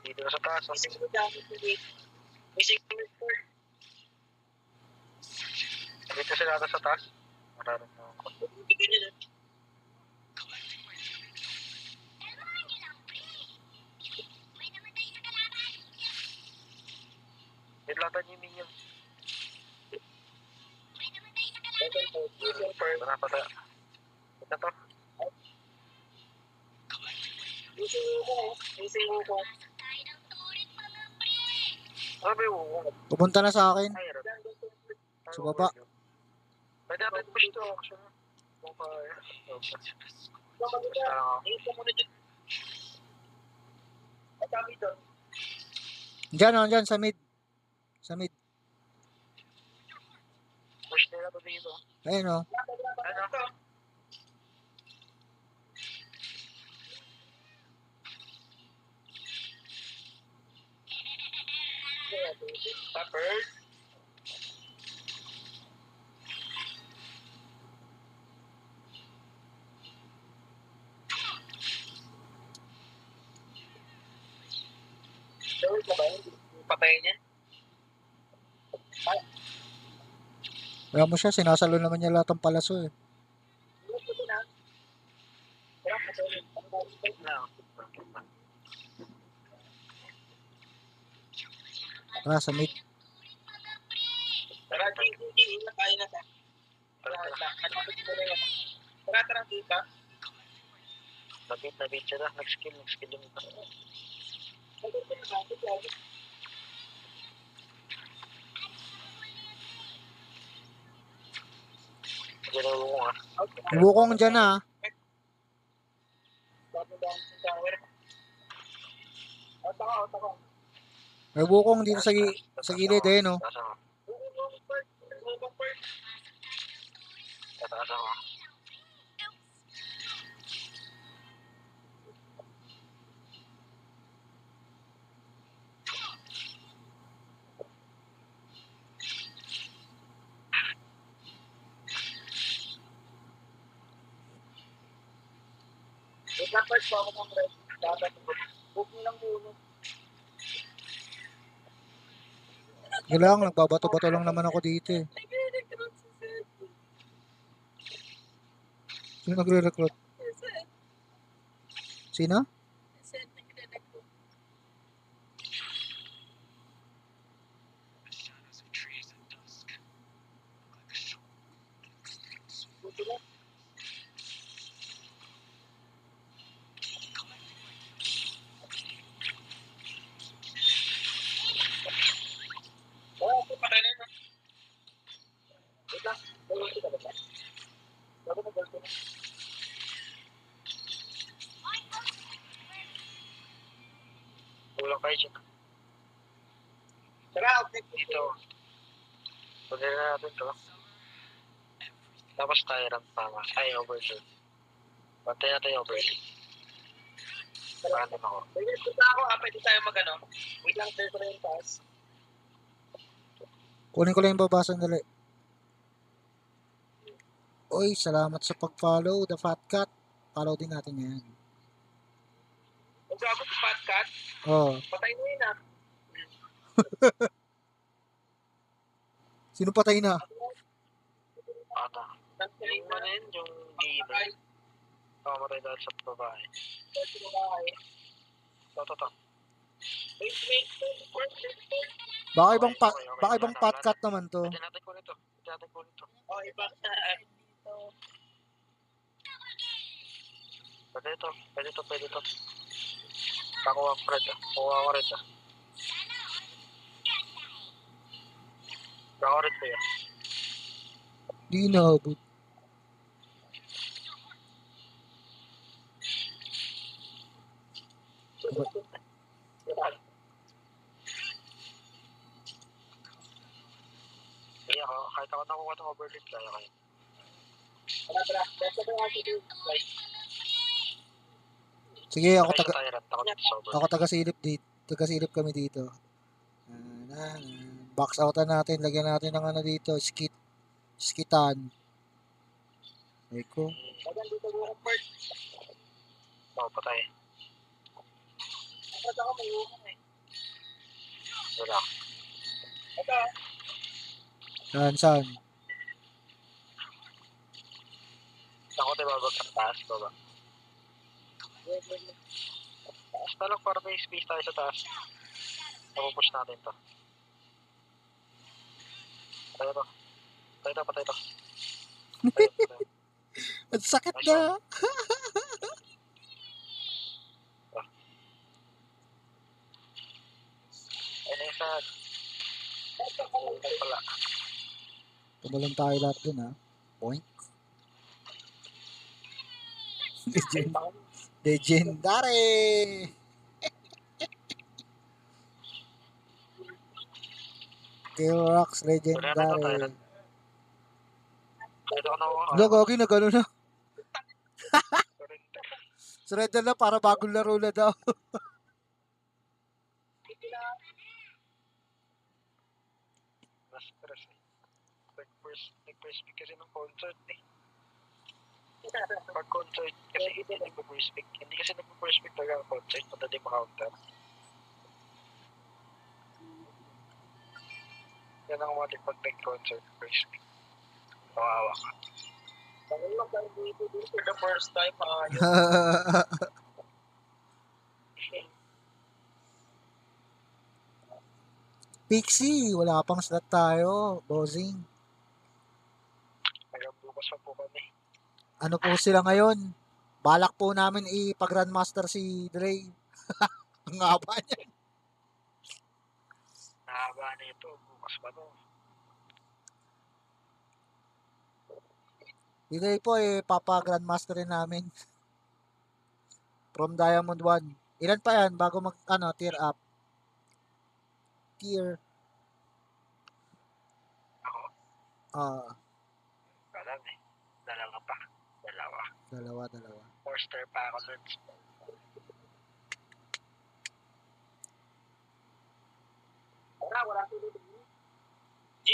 Dito na sa taas. Dito sila ata sa taas. Maraming na ako. Nilatan yung minion. Wala pa tayo. Ito to. Sabi mo. Pupunta na sa akin. Sa baba. Pwede natin push to. Kung kaya. Diyan sa mid. Sa mid. Push nila to dito. Ayun o. Ano? Pepper. Patay niya. Kaya mo siya, sinasalo naman niya lahat ng palaso eh. Tara, sa mid. Tara, tayo na sa. Tara, dito. Nabit siya na. Nag-skill yung ito. Ginawa ko nga. Bukong dyan na. May bukong dito sa gilid eh, no? Tataas ako. Dapat po ako ng red. Dapat po. Huwag mo lang muna. Kailangan, nagbabato-bato lang naman ako dito eh. Sino nagre-recruit? Sino? Kulang kayo dyan. Tara, dito. Pwede na natin to. Tapos tyrant tama. Ay, overshoot. Pantay natin yung overshoot. Paano ako? Pwede tayo mag-ano. Wait lang, tayo ko na yung taas. Kunin ko lang yung baba sandali. Oy, salamat sa pag-follow, The Fat Cat. Follow din natin yan. Kung gago si Fat Cat, patay mo yun ah. Sino patay na? Ano? Yung ano yun, yung gamer. Pakamatay dahil sa babae. Ito. Baka ibang Fat Cat naman to. Pwede natin ko nito. Oh, ibang dito. Pwede ito. Pakuha ko rin ah. Pakuha rin ko yan. Di naabot. Hindi ako, kahit ako nakuha ng overlead, kaya kayo. Sige, ako taga-silip dito. Taga-silip kami dito. Box outan natin. Lagyan natin ng ano dito. Skitan. Eko. Patay. ako may umang eh. Wala. Ito. Saan? Ako diba ang taas ko ba? Taas na lang para may space tayo sa taas. Napupush natin to. Patay to. Patay to, patay to. Patay to. Ang sakit Nice na. one. Ay, nasa. Ay, pala. Tumalon tayo lahat dun, ha? Point. Legendary! T-Rox Legendary. Dito ko na ako. Wala, gagi na gano'n na. Surrender na para bagong laro na daw. Na-stress eh. Nag-first pick kasi ng concert eh. Pag concert kasi hindi nag-first pick. Hindi kasi nag-first pick talaga ang concert. Madali ma-counter. Yan ang mga pag nag-concert. First pick. Kawawa ka. Bakit lang tayo dito for the first time? Pixie, wala pang slot tayo, bossing. Hanggang bukas pa po kami. Ano po sila ngayon? Balak po namin ipag-grandmaster si Dre. Ang haba niya. Nahaba na ito. Bukas pa to. Si Dre po papa-grandmasterin namin. From Diamond 1. Ilan pa yan bago tier up? Tier. Ako? Alam eh. Dalawa pa. Dalawa. 4-star pa ako dun. Wala G.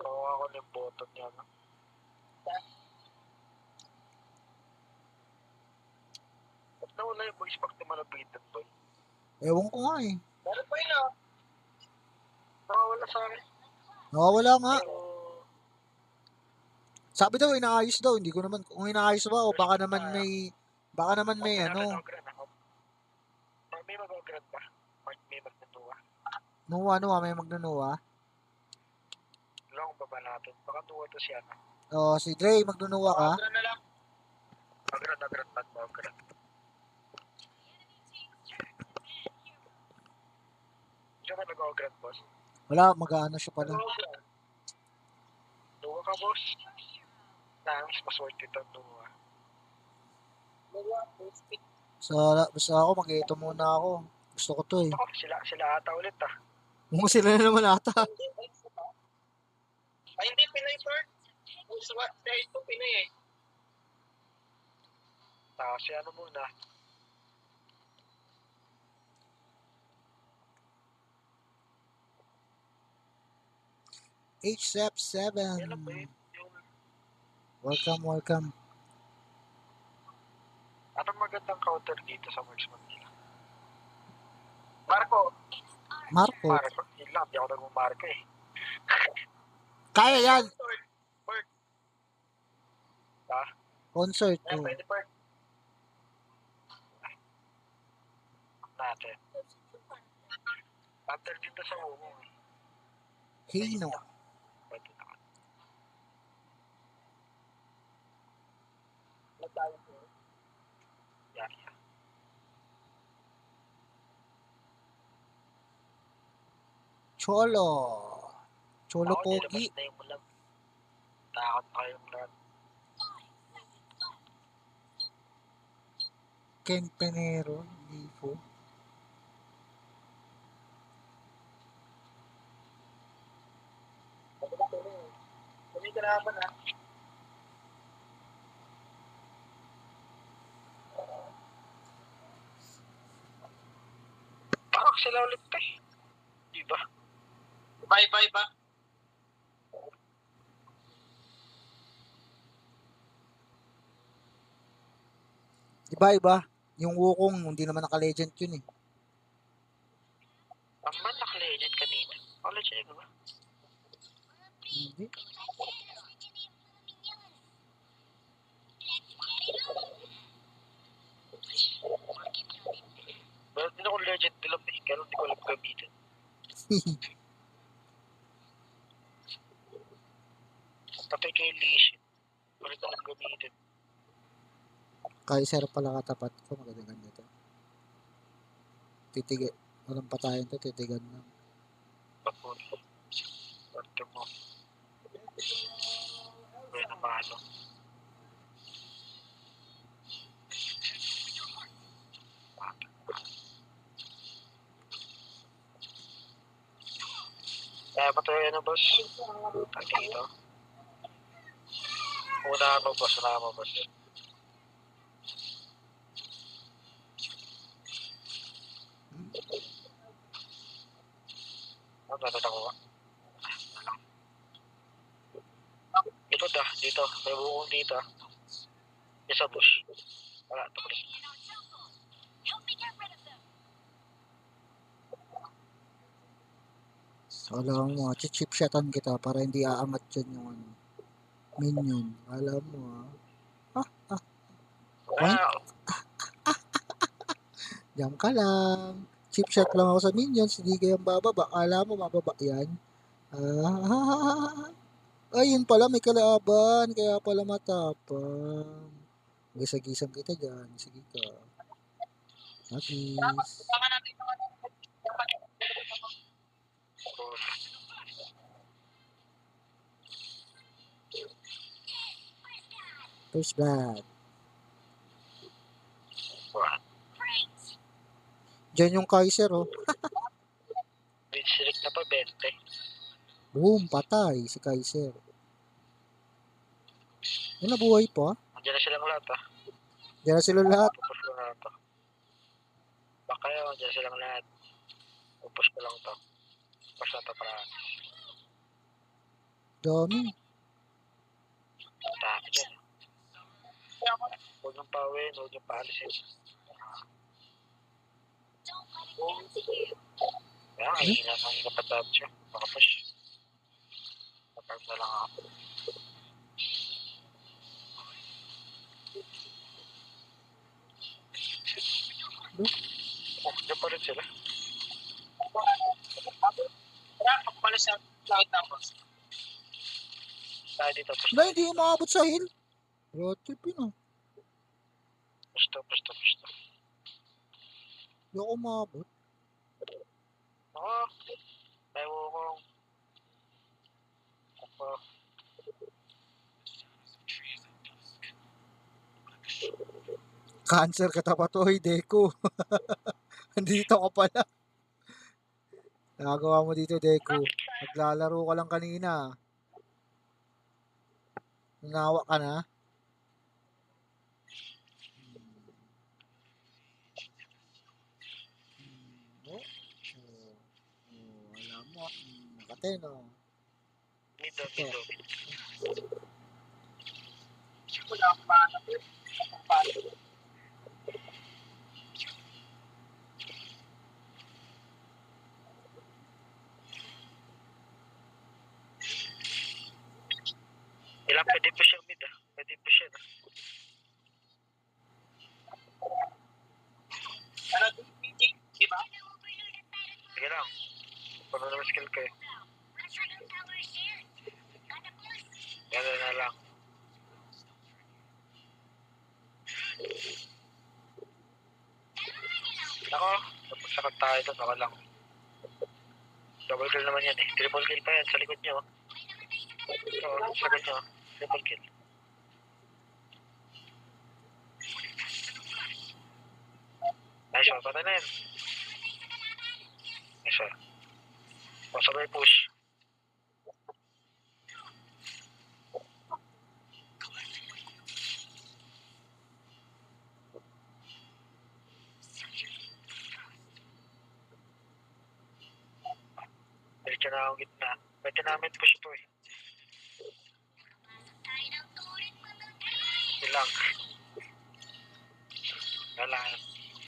Oo, ako yung bottom niya. No? Ba't nawala yung voice pack na malapitan boy? Ewan ko nga eh. Meron pa yun ah. Nakawala sa akin. Nakawala nga. Pero, Sabi daw inaayos daw, hindi ko naman kung inaayos ba o baka naman may ano. May mag-grad ba? May magnunuwa. Nuwa, may magnunuwa. Long baba natin. Baka nuwa to siya na. Si Dre, magnunuwa ka? Mag-grad na lang. Mag-grad. Diyan ka nag-grad, boss? Wala, mag-ano siya pala. Nuwa ka, boss. Thanks, mas worth it ang nuwa. Basta ako, mag-ito muna ako. Gusto ko to eh. Ako, sila ata ulit ah. Kung sila na naman ata. Ay, hindi, Pinay, sir. Dahil ito, Pinay eh. Kasi ano muna. HSEP7. Yan ba yun? Welcome. Anong magandang counter dito sa Marks Manila? Marco. Yun lang, di ako nag-Marco eh. Kaya yan. Bird. Ha? Concert. Pwede bird. Natin. Counter dito sa Umo eh. Hino. Pwede na. Yan. Cholo Pogi. Na yung mulag. Takot pa yung lahat. Ken Penero. Lifo. Kumikirapan ha. Parang sila ulit pa eh. Diba? Bye ba? Iba. Yung Wukong, hindi naman naka-legend yun eh. Ang man naka-legend kanina. Legend ba? Hindi. Meron din ako legend nila eh. Pero hindi ko alam gamitin. Patay kay Lee. Hindi ko alam gamitin. Kaiser pala katapat ko. Maganda to. Titigil. Walang patayan to. Titigan lang. Bakun. Parte mo. May namalo. Kaya ba tayo na boss? Tagi dito. Una mo boss. Ano ako ba? Dito da. Dito. May bukong dito. Isa bush. Wala. Tumalis. Alam mo, chip shotan kita para hindi aangat yun yung ano, minion. Alam mo Point? Diyan ka lang. Chip shot lang ako sa minions, hindi kayang bababa. Alam mo, mababa yan. Ayun pala, may kalaban. Kaya pala matapang. Gisa-gisang kita dyan. Sige ka. Nagis. First blood. Diyan yung Kaiser, oh. Sirik na pa 20. Boom, patay si Kaiser. Yung nabuhay pa. Andiyan na silang lahat Diyan na sila lahat. Pupus ko na ito. Baka yun, andiyan silang lahat. Pupus ko lang ito. Pupus na ito para. Dami. Dami dyan. Huwag nang pawin, huwag nang paalisin. Kaya ang hinap patap siya. Baka push. Patap na lang ako. Diyan pa rin sila. Kaya pagpalis ang langit na boss. Tayo dito. Na, hindi umabot sa hill. Rotip yun, Pusto. Hindi ako umabot. Oo. May wukong. Ako. Cancer katapat, oy, Deku. Andito ka pala. Nagawa mo dito, Deku. Naglalaro ka lang kanina. Nawa ka na. Alam mo. Nakateno. Dito. Ilang pwede pa siya mid Pwede pa siya Diba? Sige lang. Paano naman skill kayo? Gano'n na lang. Ako, napagsakat tayo ito. Baka lang. Double kill naman yan Triple kill pa yan sa likod nyo. Oo, sa likod nyo. Triple kill. Nice one. Patay na yan. Nice one. Sabay push. Diretso na akong gitna. Pwede namin push ito Ilang. Wala.